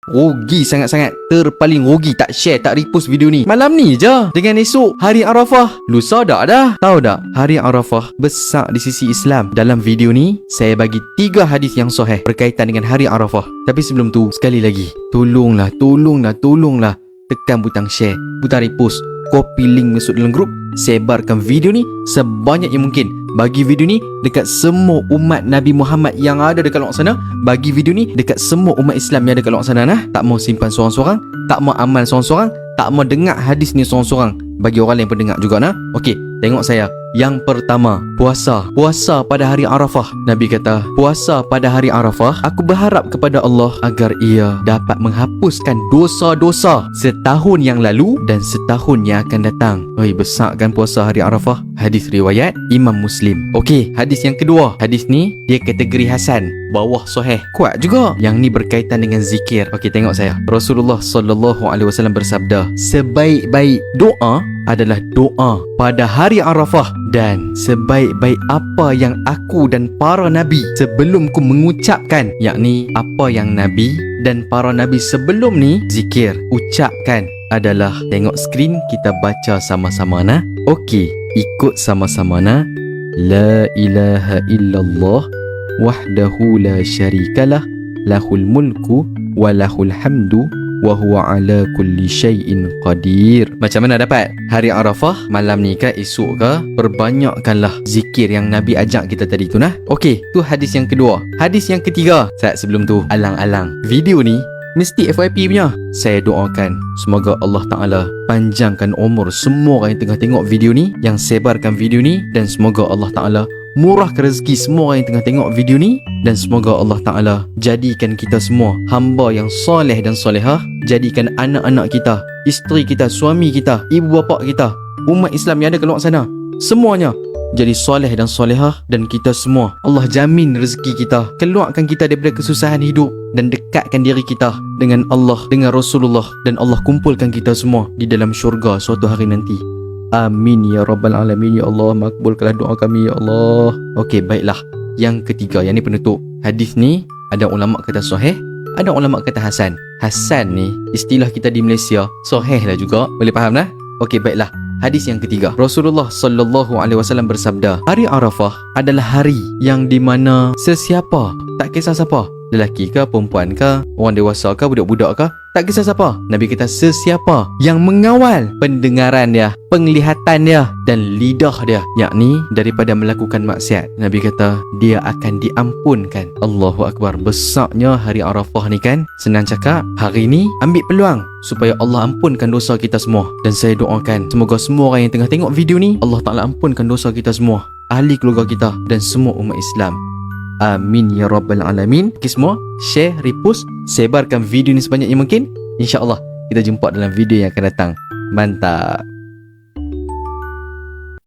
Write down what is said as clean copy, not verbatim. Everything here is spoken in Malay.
Rugi sangat-sangat. Terpaling rugi tak share, tak repost video ni. Malam ni je. Dengan esok hari Arafah. Lusa dah dah. Tahu tak? Hari Arafah besar di sisi Islam. Dalam video ni saya bagi 3 hadis yang sahih berkaitan dengan hari Arafah. Tapi sebelum tu, sekali lagi, tolonglah tekan butang share, butang repost, copy link masuk dalam grup, sebarkan video ni sebanyak yang mungkin. Bagi video ni dekat semua umat Nabi Muhammad yang ada dekat luar sana. Bagi video ni dekat semua umat Islam yang ada dekat luar sana nah. Tak mau simpan seorang-seorang, tak mau amal seorang-seorang, tak mau dengar hadis ni seorang-seorang. Bagi orang lain pendengar juga nah. Okey, tengok saya. Yang pertama, puasa. Puasa pada hari Arafah. Nabi kata, puasa pada hari Arafah, aku berharap kepada Allah agar ia dapat menghapuskan dosa-dosa setahun yang lalu dan setahun yang akan datang. Oi, besar kan puasa hari Arafah? Hadis riwayat Imam Muslim. Okey, hadis yang kedua. Hadis ni dia kategori hasan, bawah sahih. Kuat juga. Yang ni berkaitan dengan zikir. Okey, tengok saya. Rasulullah sallallahu alaihi wasallam bersabda, sebaik-baik doa adalah doa pada hari Arafah, dan sebaik-baik apa yang aku dan para nabi sebelumku mengucapkan, yakni apa yang nabi dan para nabi sebelum ni zikir, ucapkan adalah, tengok skrin, kita baca sama-sama nah. Okey, ikut sama-sama nah. La ilaha illallah wahdahu la syarikalah, lahul mulku wa lahul hamdu wa huwa ala kulli syai'in qadir. Macam mana dapat? Hari Arafah malam ni ke esok ke, perbanyakkanlah zikir yang Nabi ajak kita tadi tu nah. Okey, tu hadis yang kedua. Hadis yang ketiga. Saat sebelum tu, alang-alang, video ni mesti FYP punya. Saya doakan semoga Allah Ta'ala panjangkan umur semua orang yang tengah tengok video ni, yang sebarkan video ni, dan semoga Allah Ta'ala murahkan rezeki semua orang yang tengah tengok video ni, dan semoga Allah Ta'ala jadikan kita semua hamba yang soleh dan solehah. Jadikan anak-anak kita, isteri kita, suami kita, ibu bapa kita, umat Islam yang ada ke luar sana, semuanya jadi soleh dan solehah. Dan kita semua, Allah jamin rezeki kita, keluarkan kita daripada kesusahan hidup, dan dekatkan diri kita dengan Allah, dengan Rasulullah, dan Allah kumpulkan kita semua di dalam syurga suatu hari nanti. Amin ya rabbal alamin. Ya Allah, makbulkanlah doa kami ya Allah. Okey, baiklah. Yang ketiga, yang ni penutup. Hadis ni ada ulama kata sahih, ada ulama kata hasan. Hasan ni istilah kita di Malaysia, sahih lah juga. Boleh faham lah? Okey, baiklah. Hadis yang ketiga. Rasulullah sallallahu alaihi wasallam bersabda, hari Arafah adalah hari yang di mana sesiapa, tak kisah siapa, lelaki ke, perempuan ke, orang dewasa ke, budak-budak ke, tak kisah siapa, Nabi kata sesiapa yang mengawal pendengaran dia, penglihatan dia, dan lidah dia, yakni daripada melakukan maksiat, Nabi kata dia akan diampunkan. Allahu Akbar. Besarnya hari Arafah ni kan. Senang cakap, hari ni ambil peluang supaya Allah ampunkan dosa kita semua. Dan saya doakan semoga semua orang yang tengah tengok video ni, Allah Ta'ala ampunkan dosa kita semua, ahli keluarga kita, dan semua umat Islam. Amin ya rabbal alamin. Okay semua, share, repost, sebarkan video ni sebanyak yang mungkin. InsyaAllah kita jumpa dalam video yang akan datang. Mantap.